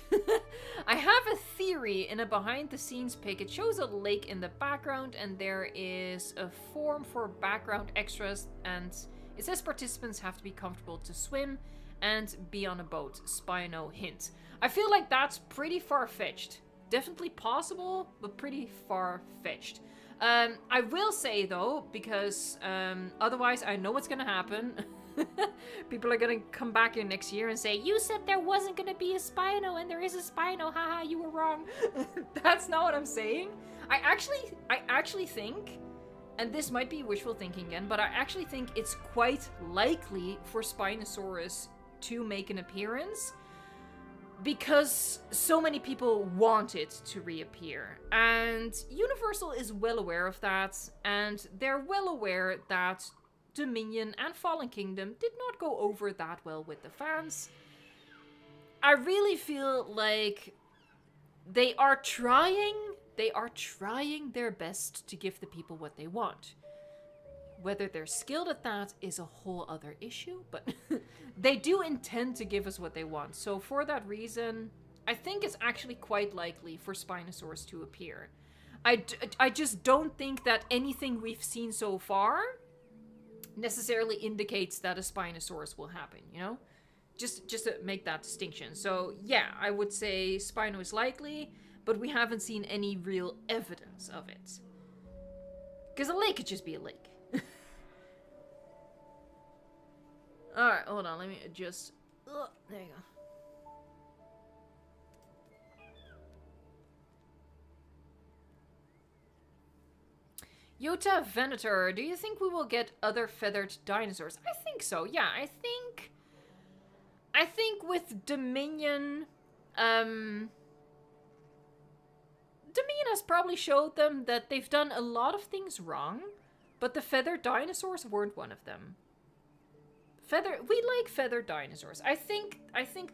I have a theory in a behind-the-scenes pic. It shows a lake in the background, and there is a form for background extras, and it says participants have to be comfortable to swim and be on a boat. Spino hint. I feel like that's pretty far-fetched. Definitely possible, but pretty far-fetched. I will say, though, because otherwise I know what's gonna happen. People are gonna come back in next year and say, you said there wasn't gonna be a Spino, and there is a Spino, haha, you were wrong. That's not what I'm saying. I actually think, and this might be wishful thinking again, but I actually think it's quite likely for Spinosaurus to make an appearance, because so many people want it to reappear, and Universal is well aware of that, and they're well aware that Dominion and Fallen Kingdom did not go over that well with the fans. I really feel like they are trying their best to give the people what they want. Whether they're skilled at that is a whole other issue, but they do intend to give us what they want. So for that reason, I think it's actually quite likely for Spinosaurus to appear. I just don't think that anything we've seen so far necessarily indicates that a Spinosaurus will happen, you know? Just to make that distinction. So yeah, I would say Spino is likely, but we haven't seen any real evidence of it. Because a lake could just be a lake. Alright, hold on, let me adjust. There you go. Yota Venator, do you think we will get other feathered dinosaurs? I think so, yeah. I think with Dominion, Dominion has probably showed them that they've done a lot of things wrong, but the feathered dinosaurs weren't one of them. We like feathered dinosaurs. I think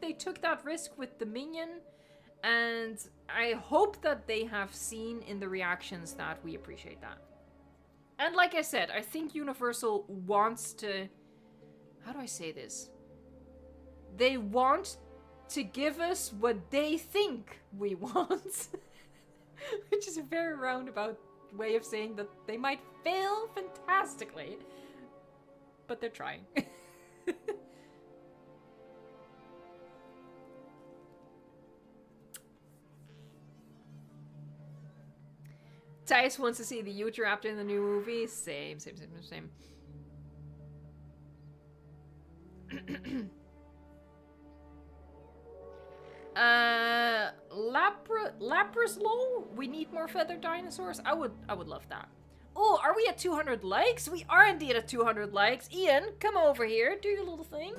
they took that risk with Dominion, and I hope that they have seen in the reactions that we appreciate that. And like I said, I think Universal wants to... How do I say this? They want to give us what they think we want. Which is a very roundabout way of saying that they might fail fantastically. But they're trying. Tice wants to see the Ute-Raptor in the new movie. Same. Lapras lol? We need more feathered dinosaurs? I would love that. Oh, are we at 200 likes? We are indeed at 200 likes. Ian, come over here. Do your little thing.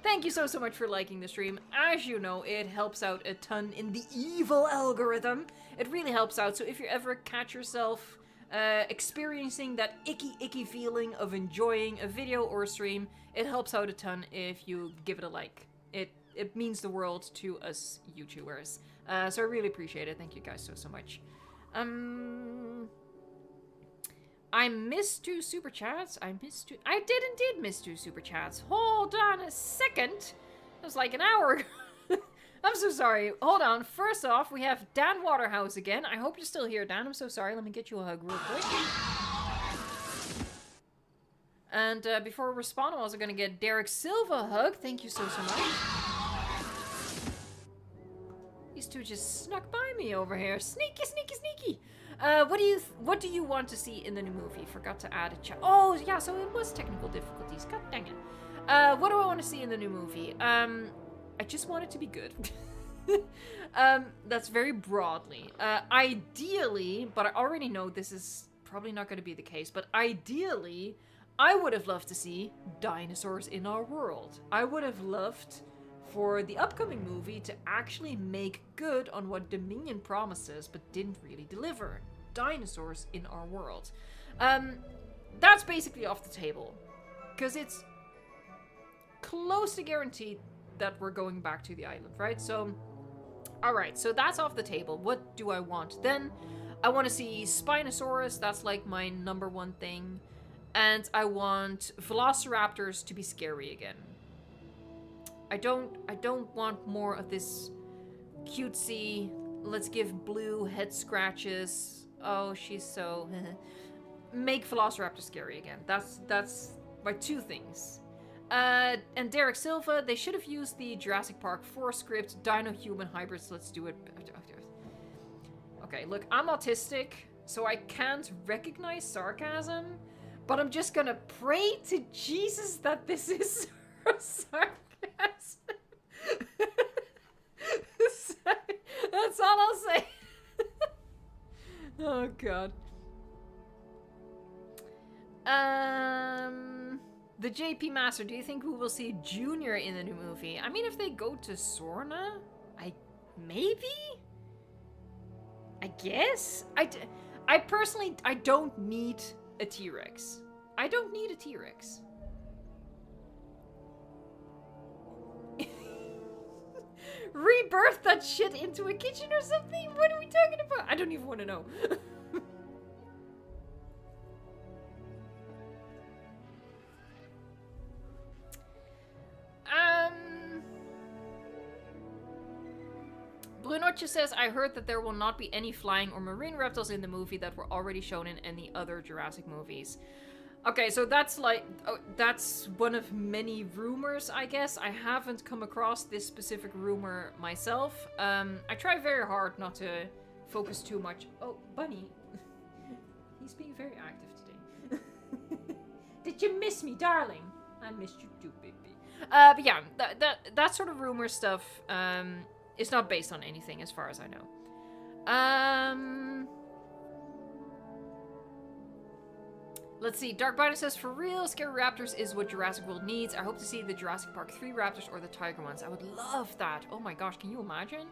Thank you so much for liking the stream. As you know, it helps out a ton in the evil algorithm. It really helps out. So if you ever catch yourself experiencing that icky feeling of enjoying a video or a stream, it helps out a ton if you give it a like. It means the world to us YouTubers. So I really appreciate it. Thank you guys so much. I missed 2 super chats. I did indeed miss 2 super chats. Hold on a second. It was like an hour ago. I'm so sorry. Hold on. First off, we have Dan Waterhouse again. I hope you're still here, Dan. I'm so sorry. Let me get you a hug real quick. And before we respond, I'm also going to get Derek Silva a hug. Thank you so much. These two just snuck by me over here. Sneaky. What do you want to see in the new movie? Forgot to add a chat. Oh, yeah, so it was technical difficulties. God dang it. What do I want to see in the new movie? I just want it to be good. That's very broadly. Ideally, but I already know this is probably not going to be the case, but ideally, I would have loved to see dinosaurs in our world. I would have loved for the upcoming movie to actually make good on what Dominion promises, but didn't really deliver. Dinosaurs in our world. That's basically off the table. Because it's close to guaranteed that we're going back to the island, right? So, alright, so that's off the table. What do I want? Then, I want to see Spinosaurus. That's like my #1 thing. And I want Velociraptors to be scary again. I don't want more of this cutesy, let's give Blue head scratches. Oh, she's so... Make Velociraptor scary again. That's my 2 things. And Derek Silva, they should have used the Jurassic Park 4 script, Dino-Human hybrids, let's do it. Okay, look, I'm autistic, so I can't recognize sarcasm, but I'm just gonna pray to Jesus that this is sarcasm. That's all I'll say. Oh god. The JP Master, do you think we will see Junior in the new movie? I mean, if they go to Sorna, maybe? I guess? I personally, I don't need a T-Rex. I don't need a T-Rex. Rebirth that shit into a kitchen or something? What are we talking about? I don't even want to know. Brunoche says, I heard that there will not be any flying or marine reptiles in the movie that were already shown in any other Jurassic movies. Okay, so that's like, that's one of many rumors, I guess. I haven't come across this specific rumor myself. I try very hard not to focus too much. Oh, Bunny. He's being very active today. Did you miss me, darling? I missed you too, baby. But yeah, that sort of rumor stuff, It's not based on anything as far as I know. Let's see. Dark Biden says, for real, scary raptors is what Jurassic World needs. I hope to see the Jurassic Park 3 raptors or the tiger ones. I would love that. Oh my gosh, can you imagine?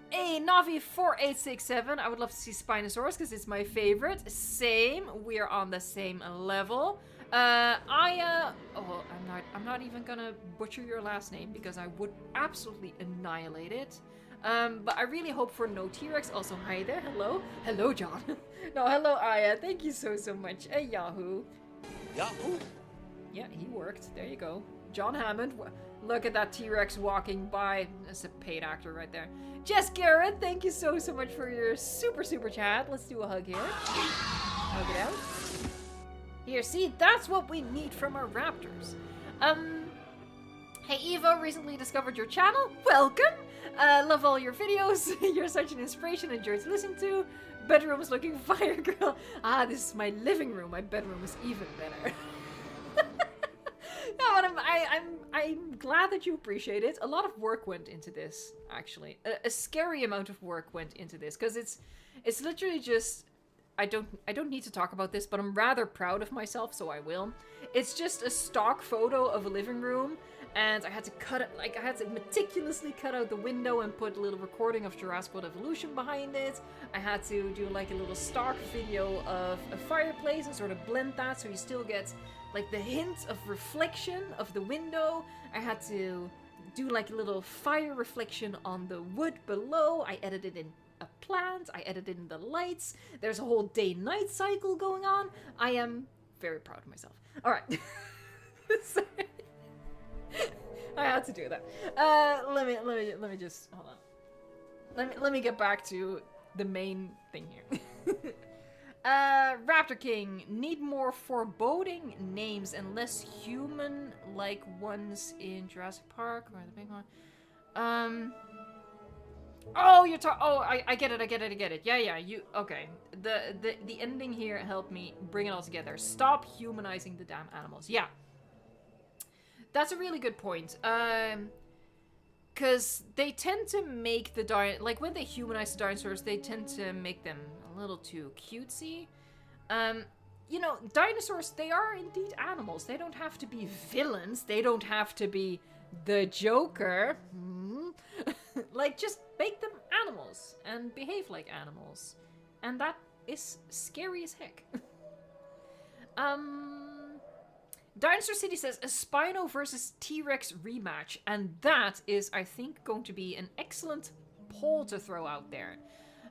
Hey, Navi4867. I would love to see Spinosaurus because it's my favorite. Same. We are on the same level. Oh, I'm not even gonna butcher your last name because I would absolutely annihilate it. But I really hope for no T-Rex. Also, hi there. Hello. Hello, John. No, hello, Aya. Thank you so much. Hey, Yahoo. Yahoo? Yeah, he worked. There you go. John Hammond. Look at that T-Rex walking by. That's a paid actor right there. Jess Garrett, thank you so much for your super chat. Let's do a hug here. Hug it out. Here, see, that's what we need from our raptors. Hey, Evo, recently discovered your channel. Welcome. Love all your videos. You're such an inspiration and joy to listen to. Bedroom's looking fire, girl. Ah, this is my living room. My bedroom is even better. No, but I'm glad that you appreciate it. A lot of work went into this, actually. A scary amount of work went into this because it's literally just. I don't need to talk about this, but I'm rather proud of myself, so I will. It's just a stock photo of a living room, and I had to cut it, like I had to meticulously cut out the window and put a little recording of Jurassic World Evolution behind it. I had to do like a little stock video of a fireplace and sort of blend that so you still get like the hint of reflection of the window. I had to do like a little fire reflection on the wood below. I edited in a plant. I edited in the lights. There's a whole day-night cycle going on. I am very proud of myself. All right. Sorry. I had to do that. Let me just hold on. Let me get back to the main thing here. Raptor King, need more foreboding names and less human-like ones in Jurassic Park or the big one. Oh, you're talking. Oh, I get it. Yeah. Okay. The ending here helped me bring it all together. Stop humanizing the damn animals. Yeah. That's a really good point. Because they tend to make the like when they humanize the dinosaurs, they tend to make them a little too cutesy. You know, dinosaurs, they are indeed animals. They don't have to be villains. They don't have to be the Joker. Like, just make them animals and behave like animals. And that is scary as heck. Dinosaur City says a Spino versus T-Rex rematch, and that is, I think, going to be an excellent poll to throw out there.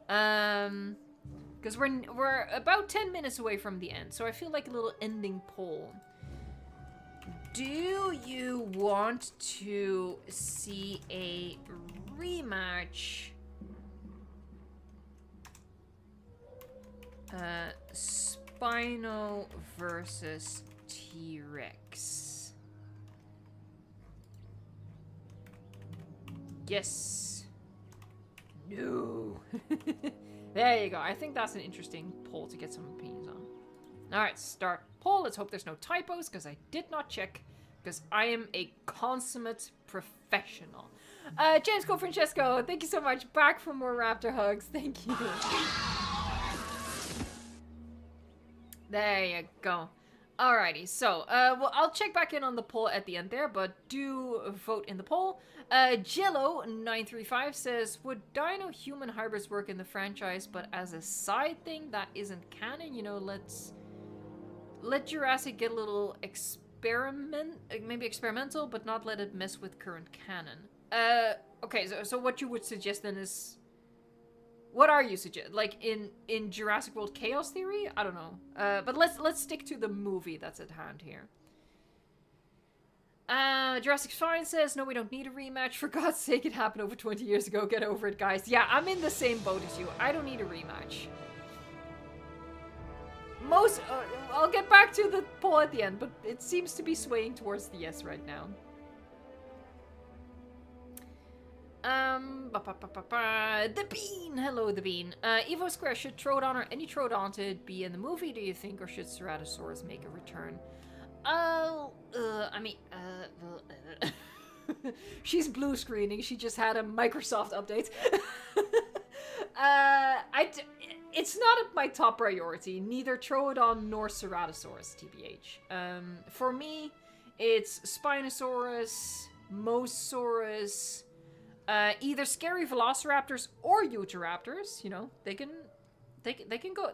Because we're about 10 minutes away from the end, so I feel like a little ending poll. Do you want to see a rematch? Spino versus T-Rex. Yes. No. There you go. I think that's an interesting poll to get some opinions on. Alright, start poll. Let's hope there's no typos, because I did not check, because I am a consummate professional. James Cole Francesco, thank you so much. Back for more raptor hugs. Thank you. There you go. Alrighty, so, well, I'll check back in on the poll at the end there, but do vote in the poll. Jello935 says, would dino-human hybrids work in the franchise, but as a side thing that isn't canon? You know, let Jurassic get a little maybe experimental, but not let it mess with current canon. Okay, so what you would suggest then is... What are you suggest? Like in Jurassic World Chaos Theory? I don't know. But let's stick to the movie that's at hand here. Jurassic Fine says, no, we don't need a rematch. For God's sake, it happened over 20 years ago. Get over it, guys. Yeah, I'm in the same boat as you. I don't need a rematch. I'll get back to the poll at the end, but it seems to be swaying towards the yes right now. The Bean! Hello, The Bean. Evo Square, should Troodon or any Troodontid be in the movie, do you think, or should Ceratosaurus make a return? She's blue screening. She just had a Microsoft update. It's not my top priority. Neither Troodon nor Ceratosaurus, TBH. For me, it's Spinosaurus, Mosasaurus, either scary Velociraptors or Utahraptors. You know, they can go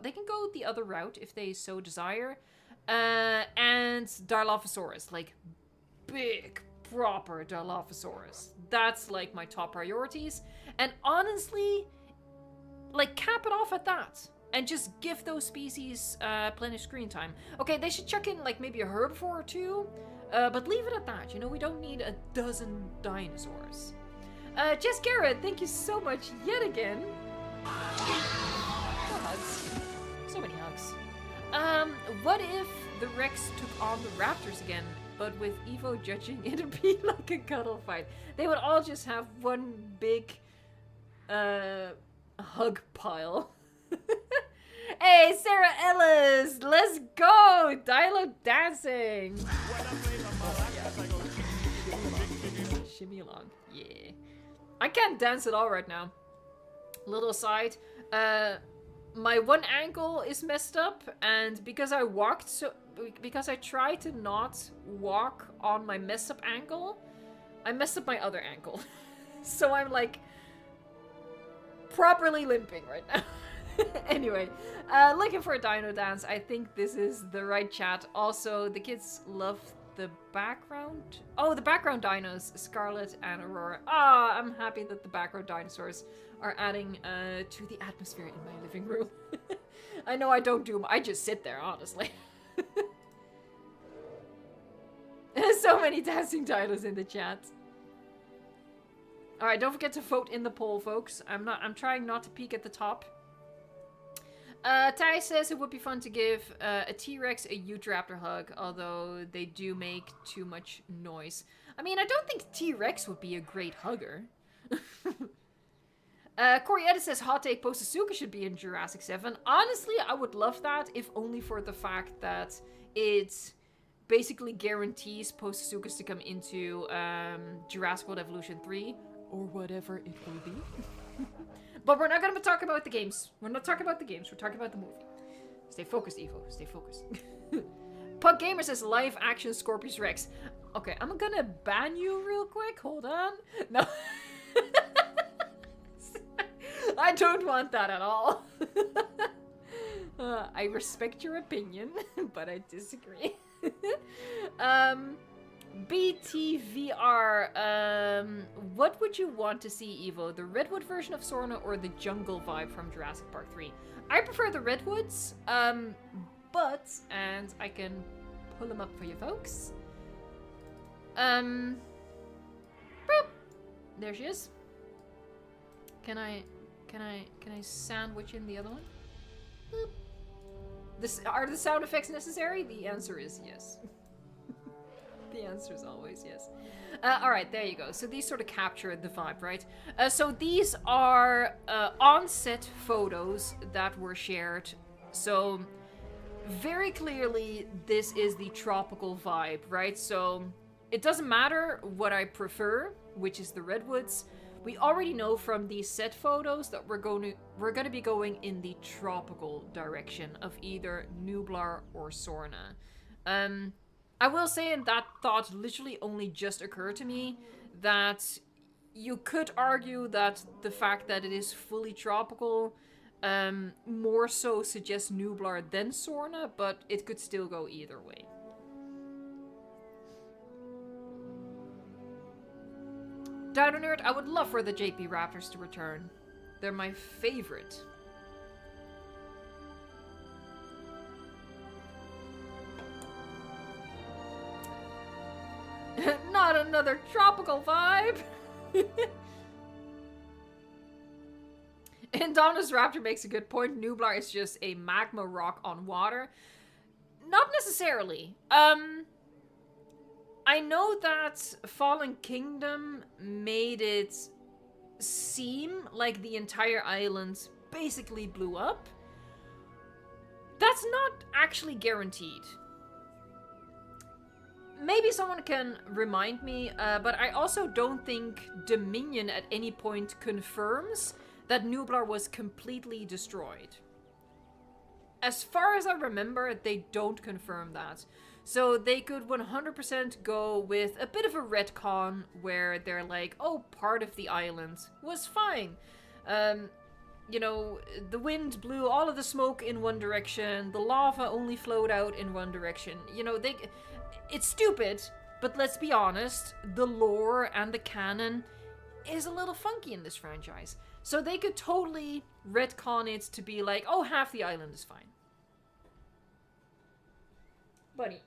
the other route if they so desire. And Dilophosaurus, like big, proper Dilophosaurus. That's like my top priorities. And honestly, like cap it off at that. And just give those species plenty of screen time. Okay, they should chuck in like maybe a herbivore or two. But leave it at that. You know, we don't need a dozen dinosaurs. Jess Garrett, thank you so much yet again. Hugs. So many hugs. What if the Rex took on the Raptors again, but with Evo judging, it'd be like a cuddle fight. They would all just have one big, hug pile. Hey, Sarah Ellis, let's go! Dilo dancing! Shimmy along. Yeah. I can't dance at all right now. Little aside, my one ankle is messed up, and because I tried to not walk on my messed up ankle, I messed up my other ankle. So I'm like properly limping right now. Anyway, looking for a dino dance. I think this is the right chat. Also, the kids love the background. Oh, the background dinos, Scarlet and Aurora. Ah, I'm happy that the background dinosaurs are adding to the atmosphere in my living room. I know I don't do. I just sit there, honestly. So many dancing dinos in the chat. All right, don't forget to vote in the poll, folks. I'm trying not to peek at the top. Ty says it would be fun to give a T-Rex a Utahraptor hug, although they do make too much noise. I mean, I don't think T-Rex would be a great hugger. Corey Edis says hot take, Posasuka should be in Jurassic 7. Honestly, I would love that, if only for the fact that it basically guarantees Posasukas to come into Jurassic World Evolution 3, or whatever it will be. But we're not going to talk about the games. We're not talking about the games. We're talking about the movie. Stay focused, Evo. Stay focused. Puck Gamer says live action Scorpius Rex. Okay, I'm going to ban you real quick. Hold on. No. I don't want that at all. I respect your opinion, but I disagree. BTVR, what would you want to see, Evo? The Redwood version of Sorna or the jungle vibe from Jurassic Park 3? I prefer the Redwoods, but, and I can pull them up for you folks. Boop. There she is. Can I sandwich in the other one? Boop. Are the sound effects necessary? The answer is yes. The answer is always yes. Alright, there you go. So these sort of capture the vibe, right? So these are on-set photos that were shared. So very clearly this is the tropical vibe, right? So it doesn't matter what I prefer, which is the redwoods. We already know from these set photos that we're going to be going in the tropical direction of either Nublar or Sorna. I will say, and that thought literally only just occurred to me, that you could argue that the fact that it is fully tropical more so suggests Nublar than Sorna, but it could still go either way. Dino Nerd, I would love for the JP Raptors to return. They're my favorite. Not another tropical vibe! And Donna's Raptor makes a good point. Nublar is just a magma rock on water. Not necessarily. I know that Fallen Kingdom made it seem like the entire island basically blew up. That's not actually guaranteed. maybe someone can remind me, but I also don't think Dominion at any point confirms that Nublar was completely destroyed. As far as I remember, they don't confirm that. So they could 100% go with a bit of a retcon where they're like, oh, part of the island was fine. You know, the wind blew all of the smoke in one direction, the lava only flowed out in one direction. You know, it's stupid, but let's be honest, the lore and the canon is a little funky in this franchise. So they could totally retcon it to be like, oh, half the island is fine. Buddy.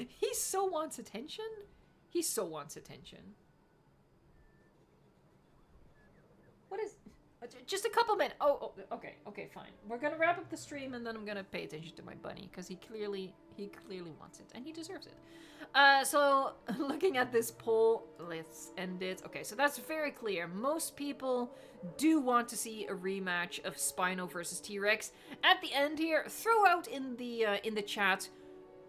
He so wants attention. He so wants attention. What is... Just a couple minutes. Oh, okay, fine. We're gonna wrap up the stream and then I'm gonna pay attention to my bunny because he clearly wants it and he deserves it. So looking at this poll, let's end it. Okay, so that's very clear. Most people do want to see a rematch of Spino versus T-Rex. At the end here, throw out in the chat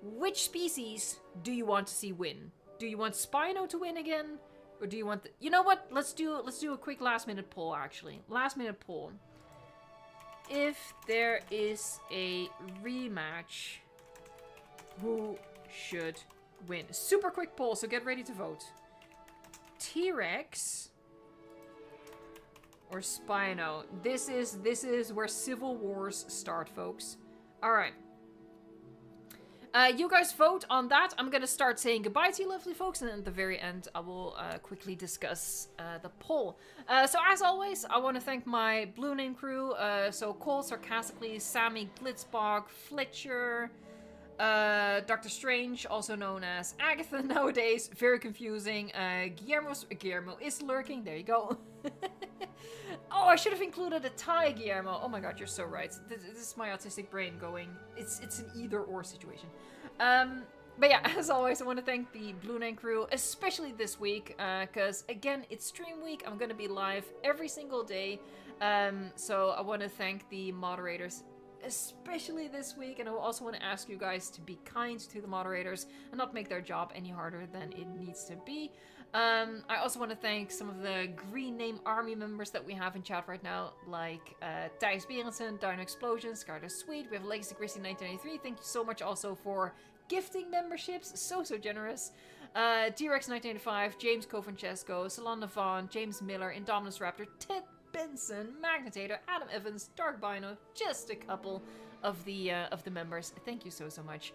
which species do you want to see win? Do you want Spino to win again? Or do you want the... You know what? Let's do a quick last minute poll, actually. Last minute poll. If there is a rematch, who should win? Super quick poll, so get ready to vote. T-Rex or Spino? This is where civil wars start, folks. Alright. You guys vote on that. I'm gonna start saying goodbye to you lovely folks, and then at the very end I will quickly discuss the poll. So as always, I want to thank my Blue Name crew, so Cole, Sarcastically, Sammy, Glitzbog, Fletcher, Dr. Strange, also known as Agatha nowadays, very confusing, Guillermo is lurking, there you go. Oh, I should have included a tie, Guillermo. Oh my god, you're so right. This is my autistic brain going. It's an either-or situation. But yeah, as always, I want to thank the Blue Name crew, especially this week, because, again, it's stream week. I'm going to be live every single day. So I want to thank the moderators, especially this week, and I also want to ask you guys to be kind to the moderators and not make their job any harder than it needs to be. I also want to thank some of the Green Name Army members that we have in chat right now, like Thijs Berendsen, Dino Explosion, Scarlet Sweet, we have Legacy Christy 1993, thank you so much also for gifting memberships, so generous. D-Rex 1985, James Cofrancesco, Solana Vaughn, James Miller, Indominus Raptor, Ted Benson, Magnetator, Adam Evans, Dark Bino, just a couple of the members. Thank you so much.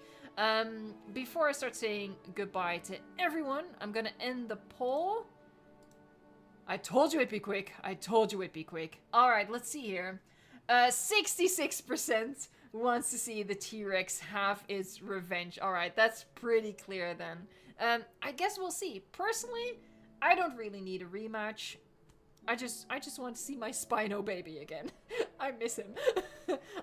Before I start saying goodbye to everyone, I'm gonna end the poll. I told you it'd be quick. I told you it'd be quick. Alright, let's see here. 66% wants to see the T-Rex have its revenge. Alright, that's pretty clear then. I guess we'll see. Personally, I don't really need a rematch. I just want to see my Spino baby again. I miss him.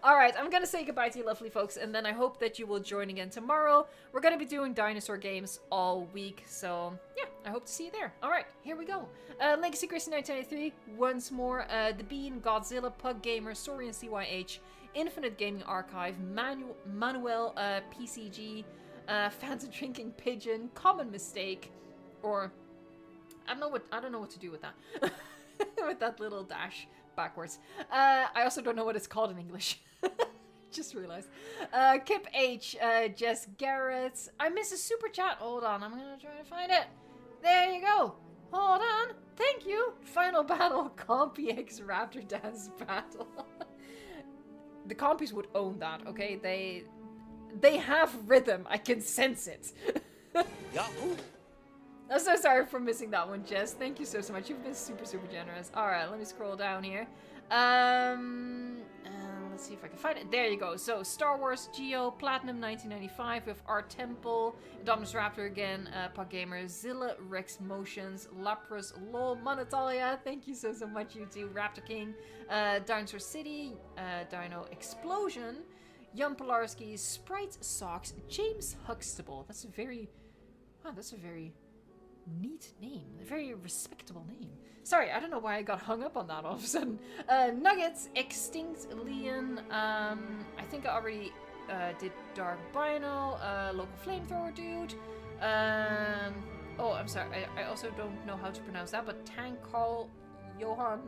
Alright, I'm gonna say goodbye to you lovely folks, and then I hope that you will join again tomorrow. We're gonna be doing dinosaur games all week, so yeah, I hope to see you there. Alright, here we go. Legacy Christy 1993, once more. The Bean, Godzilla, Pug Gamer, Sorian CYH, Infinite Gaming Archive, Manuel PCG, Phantom Drinking Pigeon, Common Mistake, or I don't know what to do with that. With that little dash backwards. I also don't know what it's called in English. Just realized. Kip H, Jess Garrett. I miss a super chat. Hold on, I'm gonna try to find it. There you go. Hold on. Thank you. Final battle, Compy X Raptor Dance battle. The Compies would own that, okay? They have rhythm. I can sense it. Yahoo! I'm so sorry for missing that one, Jess. Thank you so much. You've been super generous. Alright, let me scroll down here. Let's see if I can find it. There you go. So, Star Wars, Geo, Platinum 1995 with Art Temple, Indominus Raptor again, Puck Gamer, Zilla, Rex Motions, Lapras, LOL, Monatalia. Thank you so much, you two. Raptor King, Dinosaur City, Dino Explosion, Jan Polarski, Sprite Socks, James Huxtable. That's a very neat name. A very respectable name. Sorry, I don't know why I got hung up on that all of a sudden. Nuggets, Extinct, Leon, I think I already did Dark Bino, Local Flamethrower Dude. Oh, I'm sorry. I also don't know how to pronounce that, but Tank Carl Johan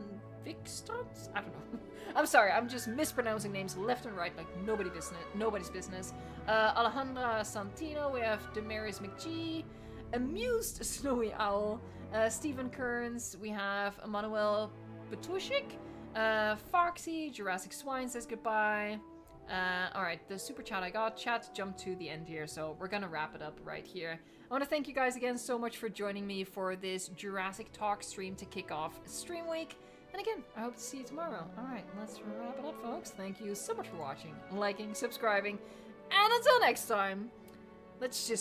Vikstons? I don't know. I'm sorry. I'm just mispronouncing names left and right like nobody's business. Alejandra Santino. We have Damaris McGee. Amused Snowy Owl. Stephen Kearns. We have Emmanuel Batushik. Foxy. Jurassic Swine says goodbye. Alright, the super chat I got. Chat jumped to the end here, so we're gonna wrap it up right here. I want to thank you guys again so much for joining me for this Jurassic Talk stream to kick off Stream Week. And again, I hope to see you tomorrow. Alright, let's wrap it up, folks. Thank you so much for watching, liking, subscribing, and until next time, let's just